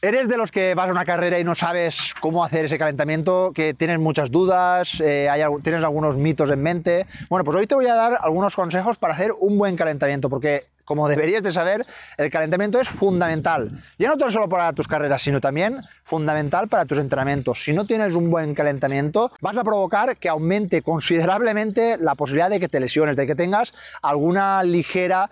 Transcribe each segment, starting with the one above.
¿Eres de los que vas a una carrera y no sabes cómo hacer ese calentamiento, que tienes muchas dudas, tienes algunos mitos en mente? Bueno, pues hoy te voy a dar algunos consejos para hacer un buen calentamiento, porque como deberías de saber, el calentamiento es fundamental. Ya no tan solo para tus carreras, sino también fundamental para tus entrenamientos. Si no tienes un buen calentamiento, vas a provocar que aumente considerablemente la posibilidad de que te lesiones, de que tengas alguna ligera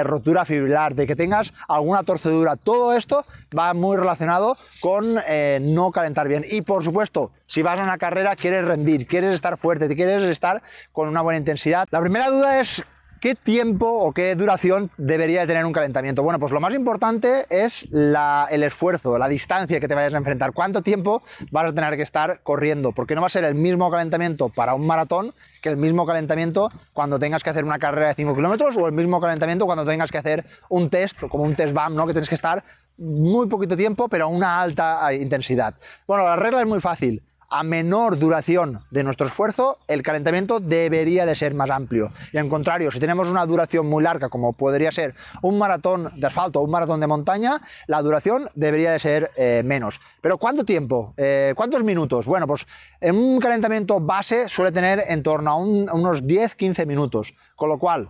rotura fibrilar, de que tengas alguna torcedura. Todo esto va muy relacionado con no calentar bien. Y por supuesto, si vas a una carrera, quieres rendir, quieres estar fuerte, quieres estar con una buena intensidad. La primera duda es: ¿qué tiempo o qué duración debería de tener un calentamiento? Bueno, pues lo más importante es el esfuerzo, la distancia que te vayas a enfrentar. ¿Cuánto tiempo vas a tener que estar corriendo? Porque no va a ser el mismo calentamiento para un maratón que el mismo calentamiento cuando tengas que hacer una carrera de 5 kilómetros, o el mismo calentamiento cuando tengas que hacer un test, como un test BAM, ¿no? Que tienes que estar muy poquito tiempo, pero a una alta intensidad. Bueno, la regla es muy fácil. A menor duración de nuestro esfuerzo, el calentamiento debería de ser más amplio. Y al contrario, si tenemos una duración muy larga, como podría ser un maratón de asfalto o un maratón de montaña, la duración debería de ser menos. ¿Pero cuánto tiempo? ¿Cuántos minutos? Bueno, pues en un calentamiento base suele tener en torno a unos 10-15 minutos. Con lo cual,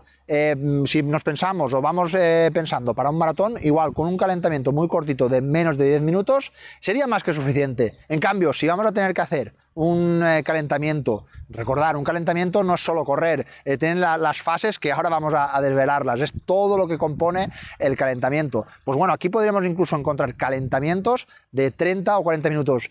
si nos pensamos o vamos pensando para un maratón, igual con un calentamiento muy cortito de menos de 10 minutos sería más que suficiente. En cambio, si vamos a tener que hacer un calentamiento, recordar, un calentamiento no es solo correr, tienen las fases que ahora vamos a desvelarlas, es todo lo que compone el calentamiento. Pues bueno, aquí podríamos incluso encontrar calentamientos de 30 o 40 minutos.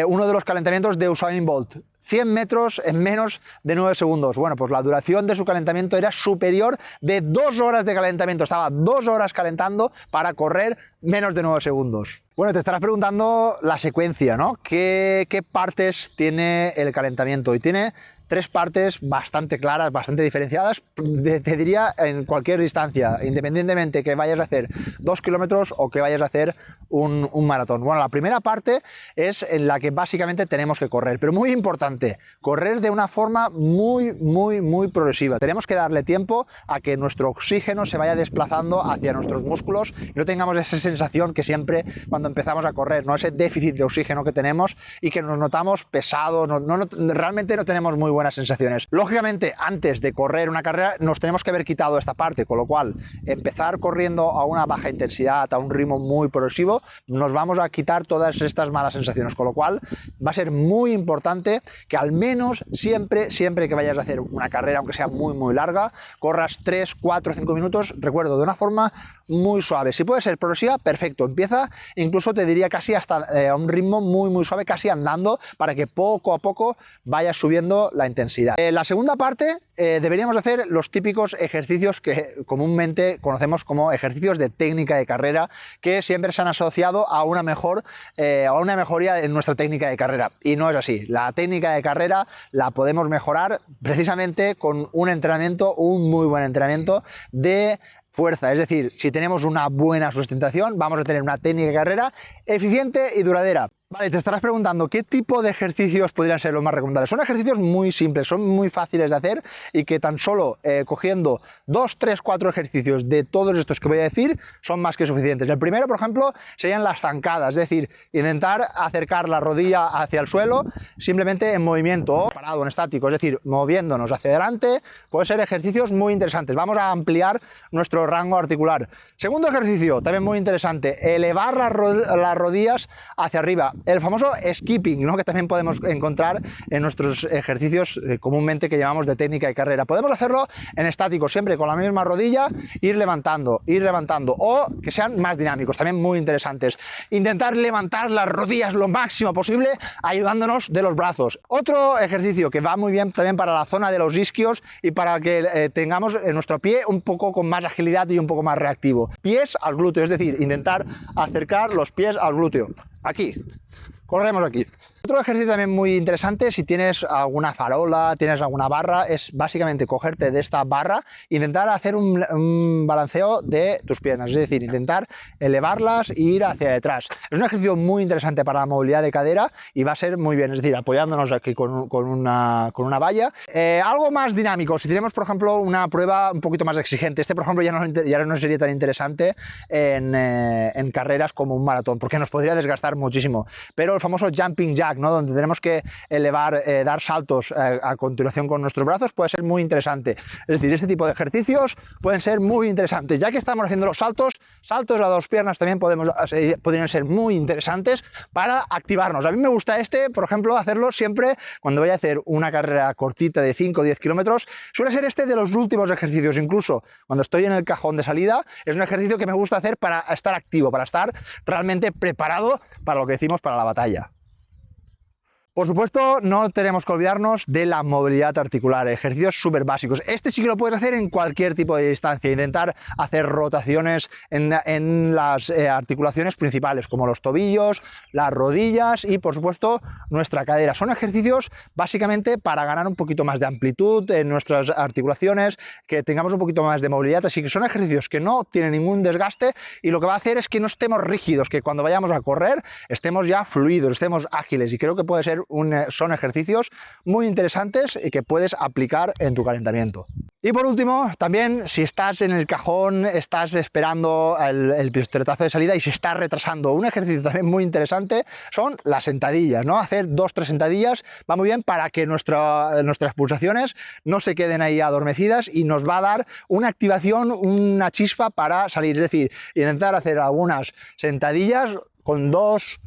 Uno de los calentamientos de Usain Bolt, 100 metros en menos de 9 segundos. Bueno, pues la duración de su calentamiento era superior de 2 horas de calentamiento. Estaba 2 horas calentando para correr menos de 9 segundos. Bueno, te estarás preguntando la secuencia, ¿no? ¿Qué partes tiene el calentamiento? Y tiene 3 partes bastante claras, bastante diferenciadas, te diría en cualquier distancia, independientemente que vayas a hacer 2 kilómetros o que vayas a hacer un maratón. Bueno, la primera parte es en la que básicamente tenemos que correr, pero muy importante, correr de una forma muy progresiva. Tenemos que darle tiempo a que nuestro oxígeno se vaya desplazando hacia nuestros músculos y no tengamos esa sensación que siempre cuando empezamos a correr, ¿no? Ese déficit de oxígeno que tenemos y que nos notamos pesados, realmente no tenemos muy buenas sensaciones. Lógicamente, antes de correr una carrera nos tenemos que haber quitado esta parte, con lo cual empezar corriendo a una baja intensidad, a un ritmo muy progresivo, nos vamos a quitar todas estas malas sensaciones, con lo cual va a ser muy importante que al menos siempre que vayas a hacer una carrera, aunque sea muy larga, corras 3, 4, 5 minutos, recuerdo, de una forma muy suave. Si puede ser progresiva, perfecto. Empieza, incluso te diría casi hasta a un ritmo muy suave, casi andando, para que poco a poco vayas subiendo la intensidad. La segunda parte, deberíamos hacer los típicos ejercicios que comúnmente conocemos como ejercicios de técnica de carrera, que siempre se han asociado a una mejoría en nuestra técnica de carrera. Y no es así. La técnica de carrera la podemos mejorar precisamente con un muy buen entrenamiento de fuerza. Es decir, si tenemos una buena sustentación, vamos a tener una técnica de carrera eficiente y duradera. Vale, te estarás preguntando qué tipo de ejercicios podrían ser los más recomendables. Son ejercicios muy simples, son muy fáciles de hacer y que tan solo cogiendo 2, 3, 4 ejercicios de todos estos que voy a decir son más que suficientes. El primero, por ejemplo, serían las zancadas, es decir, intentar acercar la rodilla hacia el suelo simplemente en movimiento, o parado, en estático, es decir, moviéndonos hacia adelante. Pueden ser ejercicios muy interesantes. Vamos a ampliar nuestro rango articular. Segundo ejercicio, también muy interesante, elevar las rodillas hacia arriba. El famoso skipping, ¿no? Que también podemos encontrar en nuestros ejercicios comúnmente que llamamos de técnica de carrera. Podemos hacerlo en estático, siempre con la misma rodilla, ir levantando, o que sean más dinámicos, también muy interesantes. Intentar levantar las rodillas lo máximo posible, ayudándonos de los brazos. Otro ejercicio que va muy bien también para la zona de los isquios y para que tengamos nuestro pie un poco con más agilidad y un poco más reactivo. Pies al glúteo, es decir, intentar acercar los pies al glúteo. Aquí, corremos aquí. Otro ejercicio también muy interesante, si tienes alguna farola, tienes alguna barra, es básicamente cogerte de esta barra e intentar hacer un balanceo de tus piernas, es decir, intentar elevarlas e ir hacia detrás. Es un ejercicio muy interesante para la movilidad de cadera y va a ser muy bien, es decir, apoyándonos aquí con una valla. Algo más dinámico, si tenemos por ejemplo una prueba un poquito más exigente, por ejemplo ya no sería tan interesante en carreras como un maratón, porque nos podría desgastar muchísimo, pero el famoso jumping jack, ¿no? Donde tenemos que elevar, dar saltos a continuación con nuestros brazos, puede ser muy interesante. Es decir, este tipo de ejercicios pueden ser muy interesantes. Ya que estamos haciendo los saltos a dos piernas también podrían ser muy interesantes para activarnos. A mí me gusta por ejemplo, hacerlo siempre cuando voy a hacer una carrera cortita de 5 o 10 kilómetros. Suele ser de los últimos ejercicios, incluso cuando estoy en el cajón de salida, es un ejercicio que me gusta hacer para estar activo, para estar realmente preparado para lo que decimos, para la batalla. Por supuesto, no tenemos que olvidarnos de la movilidad articular, ejercicios súper básicos. Este sí que lo puedes hacer en cualquier tipo de distancia, intentar hacer rotaciones en las articulaciones principales, como los tobillos, las rodillas y, por supuesto, nuestra cadera. Son ejercicios básicamente para ganar un poquito más de amplitud en nuestras articulaciones, que tengamos un poquito más de movilidad, así que son ejercicios que no tienen ningún desgaste y lo que va a hacer es que no estemos rígidos, que cuando vayamos a correr estemos ya fluidos, estemos ágiles, y creo que puede ser son ejercicios muy interesantes y que puedes aplicar en tu calentamiento. Y por último, también si estás en el cajón, estás esperando el pistoletazo de salida y se está retrasando, un ejercicio también muy interesante son las sentadillas, ¿no? Hacer 2-3 sentadillas va muy bien para que nuestras pulsaciones no se queden ahí adormecidas y nos va a dar una activación, una chispa para salir. Es decir, intentar hacer algunas sentadillas con 2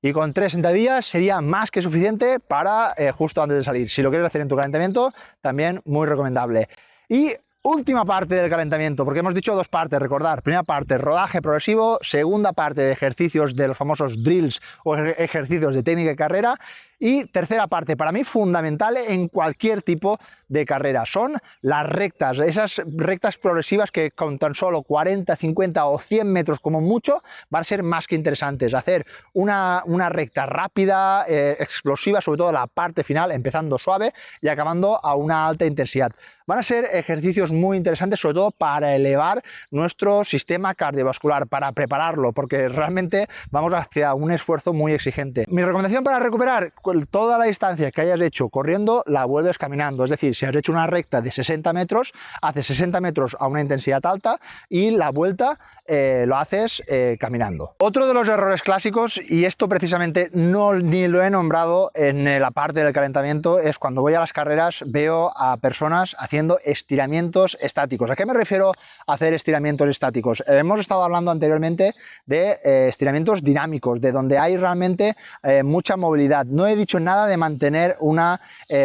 y con 3 sentadillas sería más que suficiente para justo antes de salir. Si lo quieres hacer en tu calentamiento, también muy recomendable. Y última parte del calentamiento, porque hemos dicho 2 partes, recordar, primera parte rodaje progresivo, segunda parte de ejercicios de los famosos drills o ejercicios de técnica de carrera, y tercera parte, para mí fundamental en cualquier tipo de carrera, son las rectas, esas rectas progresivas que con tan solo 40, 50 o 100 metros como mucho van a ser más que interesantes. Hacer una recta rápida, explosiva, sobre todo la parte final, empezando suave y acabando a una alta intensidad. Van a ser ejercicios muy interesantes, sobre todo para elevar nuestro sistema cardiovascular, para prepararlo, porque realmente vamos hacia un esfuerzo muy exigente. Mi recomendación para recuperar: toda la distancia que hayas hecho corriendo la vuelves caminando, es decir, si has hecho una recta de 60 metros, haces 60 metros a una intensidad alta y la vuelta lo haces caminando. Otro de los errores clásicos, y esto precisamente ni lo he nombrado en la parte del calentamiento, es cuando voy a las carreras veo a personas haciendo estiramientos estáticos. ¿A qué me refiero a hacer estiramientos estáticos? Hemos estado hablando anteriormente de estiramientos dinámicos, de donde hay realmente mucha movilidad. No he dicho nada de mantener una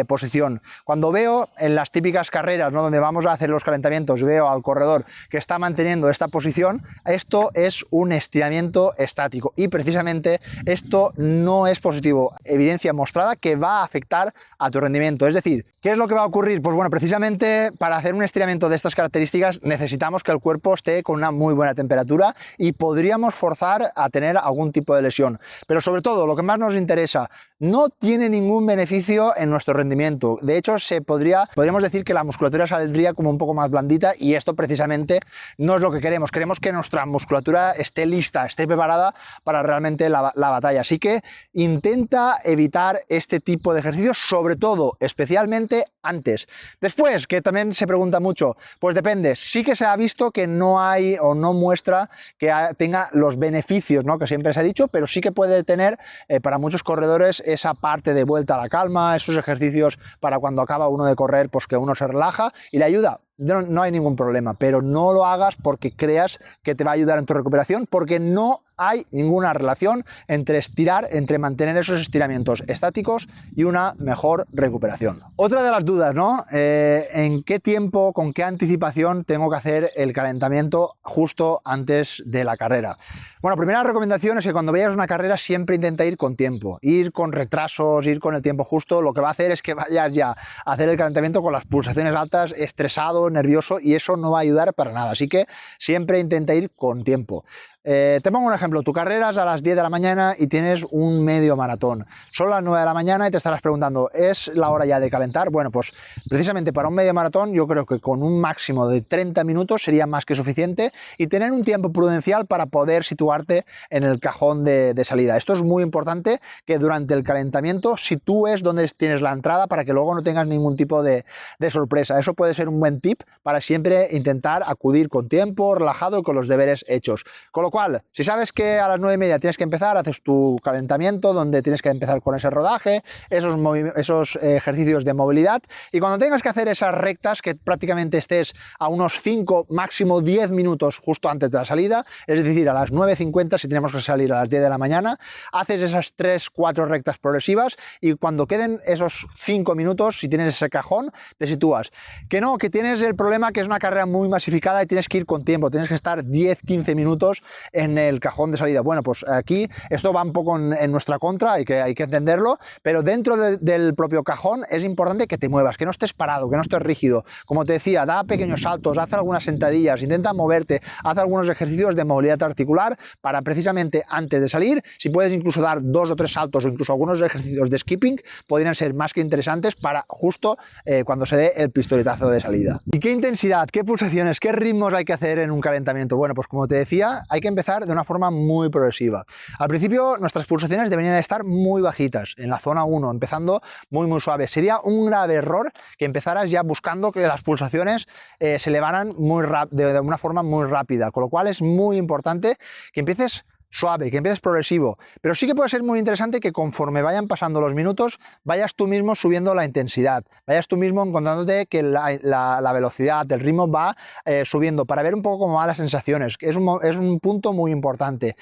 posición. Cuando veo en las típicas carreras, ¿no?, donde vamos a hacer los calentamientos, veo al corredor que está manteniendo esta posición, esto es un estiramiento estático y precisamente esto no es positivo. Evidencia mostrada que va a afectar a tu rendimiento. Es decir, ¿qué es lo que va a ocurrir? Pues bueno, precisamente para hacer un estiramiento de estas características necesitamos que el cuerpo esté con una muy buena temperatura y podríamos forzar a tener algún tipo de lesión. Pero sobre todo, lo que más nos interesa, no tiene ningún beneficio en nuestro rendimiento. De hecho, podríamos decir que la musculatura saldría como un poco más blandita, y esto precisamente no es lo que queremos. Queremos que nuestra musculatura esté lista, esté preparada para realmente la batalla. Así que intenta evitar este tipo de ejercicios, sobre todo, especialmente antes. Después, que también se pregunta mucho, pues depende. Sí que se ha visto que no hay o no muestra que tenga los beneficios, ¿no?, que siempre se ha dicho, pero sí que puede tener para muchos corredores esa parte de vuelta a la calma, esos ejercicios para cuando acaba uno de correr, pues que uno se relaja y le ayuda. No hay ningún problema, pero no lo hagas porque creas que te va a ayudar en tu recuperación, porque no hay ninguna relación entre mantener esos estiramientos estáticos y una mejor recuperación. Otra de las dudas, ¿no? ¿En qué tiempo, con qué anticipación tengo que hacer el calentamiento justo antes de la carrera? Bueno, primera recomendación es que cuando vayas a una carrera siempre intenta ir con tiempo, ir con retrasos, ir con el tiempo justo. Lo que va a hacer es que vayas ya a hacer el calentamiento con las pulsaciones altas, estresado, nervioso, y eso no va a ayudar para nada. Así que siempre intenta ir con tiempo. Te pongo un ejemplo, tu carrera es a las 10 de la mañana y tienes un medio maratón. Son las 9 de la mañana y te estarás preguntando, ¿es la hora ya de calentar? Bueno, pues precisamente para un medio maratón yo creo que con un máximo de 30 minutos sería más que suficiente y tener un tiempo prudencial para poder situarte en el cajón de salida. Esto es muy importante, que durante el calentamiento sitúes donde tienes la entrada para que luego no tengas ningún tipo de sorpresa. Eso puede ser un buen tip para siempre intentar acudir con tiempo, relajado y con los deberes hechos. Con lo cual, si sabes que a las 9:30 tienes que empezar, haces tu calentamiento donde tienes que empezar con ese rodaje, esos ejercicios de movilidad, y cuando tengas que hacer esas rectas, que prácticamente estés a unos 5, máximo 10 minutos justo antes de la salida, es decir, a las 9:50 si tenemos que salir a las 10 de la mañana, haces esas 3-4 rectas progresivas y cuando queden esos 5 minutos, si tienes ese cajón, te sitúas. Que tienes el problema que es una carrera muy masificada y tienes que ir con tiempo, tienes que estar 10-15 minutos en el cajón de salida. Bueno, pues aquí esto va un poco en nuestra contra, hay que entenderlo, pero dentro del propio cajón es importante que te muevas, que no estés parado, que no estés rígido. Como te decía, da pequeños saltos, haz algunas sentadillas, intenta moverte, haz algunos ejercicios de movilidad articular para precisamente antes de salir, si puedes incluso dar 2 o 3 saltos o incluso algunos ejercicios de skipping, podrían ser más que interesantes para justo cuando se dé el pistoletazo de salida. ¿Y qué intensidad, qué pulsaciones, qué ritmos hay que hacer en un calentamiento? Bueno, pues como te decía, hay que empezar de una forma muy progresiva. Al principio nuestras pulsaciones deberían estar muy bajitas, en la zona 1, empezando muy suave. Sería un grave error que empezaras ya buscando que las pulsaciones se elevaran de una forma muy rápida, con lo cual es muy importante que empieces suave, que empieces progresivo, pero sí que puede ser muy interesante que conforme vayan pasando los minutos vayas tú mismo subiendo la intensidad, vayas tú mismo encontrándote que la velocidad, el ritmo va subiendo para ver un poco cómo van las sensaciones, que es un punto muy importante.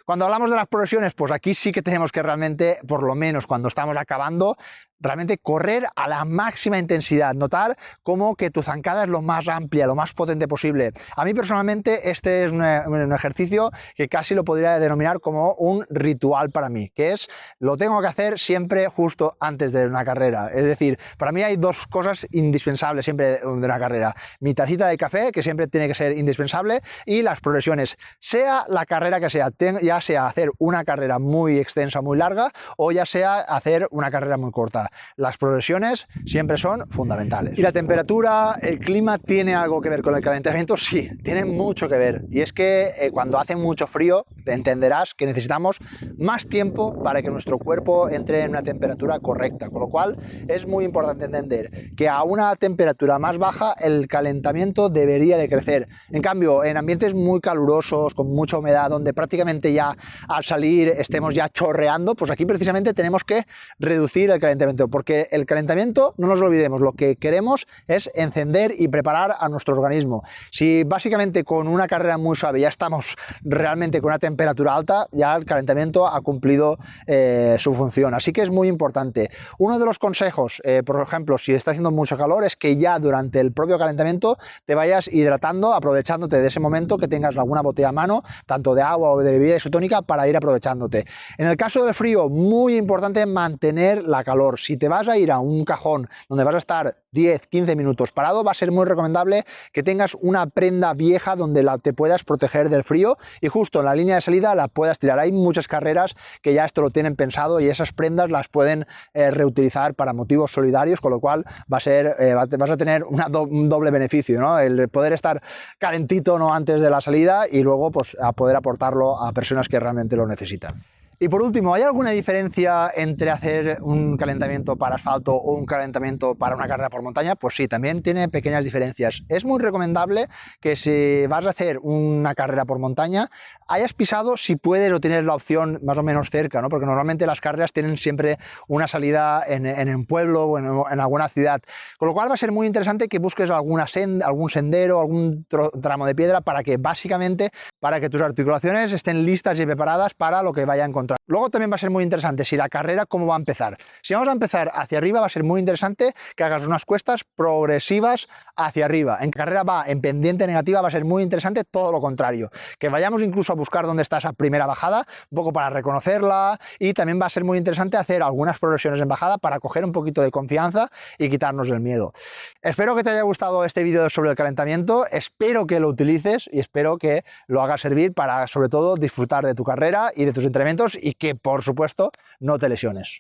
Cuando hablamos de las progresiones, pues aquí sí que tenemos que realmente, por lo menos cuando estamos acabando, realmente correr a la máxima intensidad, notar como que tu zancada es lo más amplia, lo más potente posible. A mí personalmente este es un ejercicio que casi lo podría denominar como un ritual para mí, que es, lo tengo que hacer siempre justo antes de una carrera. Es decir, para mí hay dos cosas indispensables siempre de una carrera. Mi tacita de café, que siempre tiene que ser indispensable, y las progresiones, sea la carrera que sea, ya sea hacer una carrera muy extensa, muy larga, o ya sea hacer una carrera muy corta. Las progresiones siempre son fundamentales. ¿Y la temperatura, el clima tiene algo que ver con el calentamiento? Sí, tiene mucho que ver. Y es que cuando hace mucho frío, entenderás que necesitamos más tiempo para que nuestro cuerpo entre en una temperatura correcta. Con lo cual es muy importante entender que a una temperatura más baja el calentamiento debería de crecer. En cambio, en ambientes muy calurosos, con mucha humedad, donde prácticamente ya al salir estemos ya chorreando, pues aquí precisamente tenemos que reducir el calentamiento, porque el calentamiento, no nos lo olvidemos, lo que queremos es encender y preparar a nuestro organismo. Si básicamente con una carrera muy suave ya estamos realmente con una temperatura alta, ya el calentamiento ha cumplido su función, así que es muy importante. Uno de los consejos, por ejemplo, si está haciendo mucho calor, es que ya durante el propio calentamiento te vayas hidratando, aprovechándote de ese momento, que tengas alguna botella a mano, tanto de agua o de bebida isotónica, para ir aprovechándote. En el caso del frío, muy importante mantener la calor. Si te vas a ir a un cajón donde vas a estar 10-15 minutos parado, va a ser muy recomendable que tengas una prenda vieja donde te puedas proteger del frío y justo en la línea de salida la puedas tirar. Hay muchas carreras que ya esto lo tienen pensado y esas prendas las pueden reutilizar para motivos solidarios, con lo cual vas a tener un doble beneficio, ¿no? El poder estar calentito, ¿no?, antes de la salida, y luego pues a poder aportarlo a personas que realmente lo necesitan. Y por último, ¿hay alguna diferencia entre hacer un calentamiento para asfalto o un calentamiento para una carrera por montaña? Pues sí, también tiene pequeñas diferencias. Es muy recomendable que si vas a hacer una carrera por montaña, hayas pisado, si puedes o tienes la opción más o menos cerca, ¿no? Porque normalmente las carreras tienen siempre una salida en un pueblo o en alguna ciudad. Con lo cual va a ser muy interesante que busques algún sendero, algún tramo de piedra para que tus articulaciones estén listas y preparadas para lo que vaya a encontrar. Luego también va a ser muy interesante si la carrera cómo va a empezar. Si vamos a empezar hacia arriba, va a ser muy interesante que hagas unas cuestas progresivas hacia arriba. En carrera va en pendiente negativa, va a ser muy interesante todo lo contrario. Que vayamos incluso a buscar dónde está esa primera bajada, un poco para reconocerla, y también va a ser muy interesante hacer algunas progresiones en bajada para coger un poquito de confianza y quitarnos el miedo. Espero que te haya gustado este vídeo sobre el calentamiento, espero que lo utilices y espero que lo hagas haga servir para, sobre todo, disfrutar de tu carrera y de tus entrenamientos y que, por supuesto, no te lesiones.